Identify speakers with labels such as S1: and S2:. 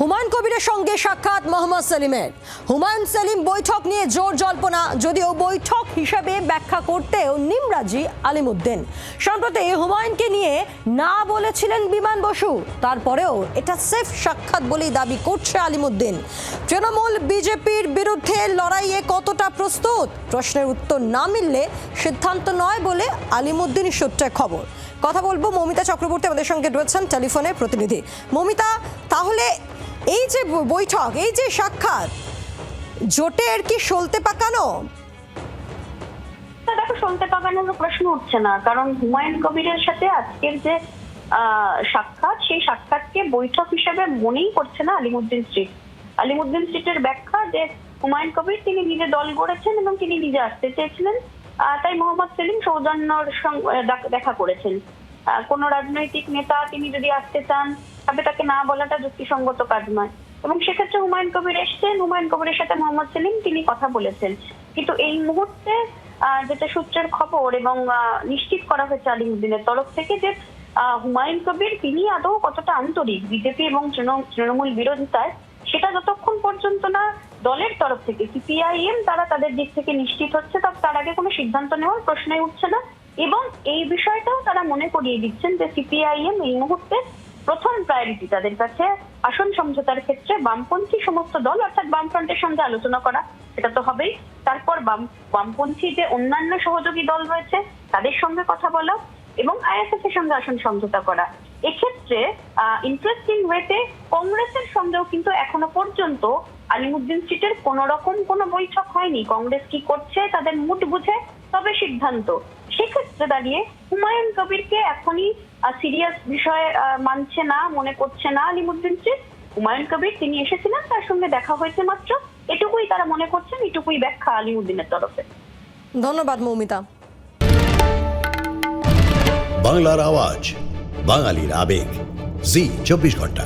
S1: হুমায়ুন কবিরের সঙ্গে সাক্ষাৎ মোহাম্মদ সেলিমের। হুমায়ুন সেলিম বৈঠক নিয়ে জোর জল্পনা, যদিও বৈঠক হিসাবে ব্যাখ্যা করতেও নিমরাজি আলিমুদ্দিন। সম্প্রতি হুমায়ুনকে নিয়ে না বলেছিলেন বিমান বসু, তারপরেও এটা সেফ সাক্ষাৎ বলেই দাবি করছে আলিমুদ্দিন। তৃণমূল বিজেপির বিরুদ্ধে লড়াইয়ে কতটা প্রস্তুত? প্রশ্নের উত্তর না মিললে সিদ্ধান্ত নয় বলে আলিমুদ্দিন সূত্রে খবর। কথা বলবো মৌমিতা চক্রবর্তী, আমাদের সঙ্গে রয়েছেন টেলিফোনে প্রতিনিধি। মৌমিতা, তাহলে এই যে বৈঠক, এই যে সাক্ষাৎ, জোটের কি সলতে পাকানো?
S2: দেখো, সলতে পাকানোর প্রশ্ন উঠছে না, কারণ হুমায়ুন কবিরের সাথে আজকের যে সাক্ষাৎ, সেই সাক্ষাৎকে বৈঠক হিসেবে মনেই করছে না আলিমুদ্দিন স্ট্রিট। আলিমুদ্দিন স্ট্রিটের ব্যাখ্যা যে হুমায়ুন কবির তিনি নিজে দল গড়েছেন এবং তিনি নিজে আসতে চেয়েছিলেন, তাই মোহাম্মদ সেলিম সৌজন্যর সঙ্গে দেখা করেছেন। কোন রাজনৈতিক নেতা তিনি যদি আসতে চান তবে তাকে না বলাটা যুক্তিসঙ্গত কাজ নয়, এবং সেক্ষেত্রে হুমায়ুন কবির এসছেন, হুমায়ুন কবিরের সাথে মোহাম্মদ সেলিম তিনি কথা বলেছেন। কিন্তু এই মুহূর্তে যেটা সূত্রের খবর এবং নিশ্চিত করা হয়েছে আলিমুদ্দিনের তরফ থেকে, যে হুমায়ুন কবির তিনি আদৌ কতটা আন্তরিক বিজেপি এবং তৃণমূল বিরোধিতায়, সেটা যতক্ষণ পর্যন্ত না দলের তরফ থেকে সিপিআইএম তারা তাদের দিক থেকে নিশ্চিত হচ্ছে, তার আগে কোনো সিদ্ধান্ত নেওয়ার প্রশ্নই উঠছে না। এবং এই বিষয়টাও তারা মনে করিয়ে দিচ্ছেন যে সিপিআইএম এই মুহূর্তে প্রথম প্রায়োরিটি তাদের কাছে আসন সমঝোতার ক্ষেত্রে বামপন্থী সমস্ত দল, অর্থাৎ বামফ্রন্টের সঙ্গে আলোচনা করা, সেটা তো হবেই। তারপর বামপন্থী যে অন্যান্য সহযোগী দল রয়েছে তাদের সঙ্গে কথা বলা এবং আইএসএফ এর সঙ্গে আসন সমঝোতা করা। এক্ষেত্রে ইন্টারেস্টিং ওয়েতে কংগ্রেসের সঙ্গেও কিন্তু এখনো পর্যন্ত আলিমুদ্দিন স্ট্রিটের কোন রকম কোনো বৈঠক হয়নি। কংগ্রেস কি করছে তাদের মুড বুঝে তবে সিদ্ধান্ত। সেক্ষেত্রে দাঁড়িয়ে হুমায়ুন কবিরকে এখনই সিরিয়াস বিষয় মানছে না, মনে করছে না আলিমুদ্দিন স্ট্রিট। হুমায়ুন কবির তিনি এসেছিলেন, তার সঙ্গে দেখা হয়েছে মাত্র, এটুকুই তারা মনে করছেন, এটুকুই ব্যাখ্যা আলিমুদ্দিনের তরফে।
S1: ধন্যবাদ মৌমিতা।
S3: বাংলার আওয়াজ, বাঙালির আবেগ, জি 24 ঘন্টা।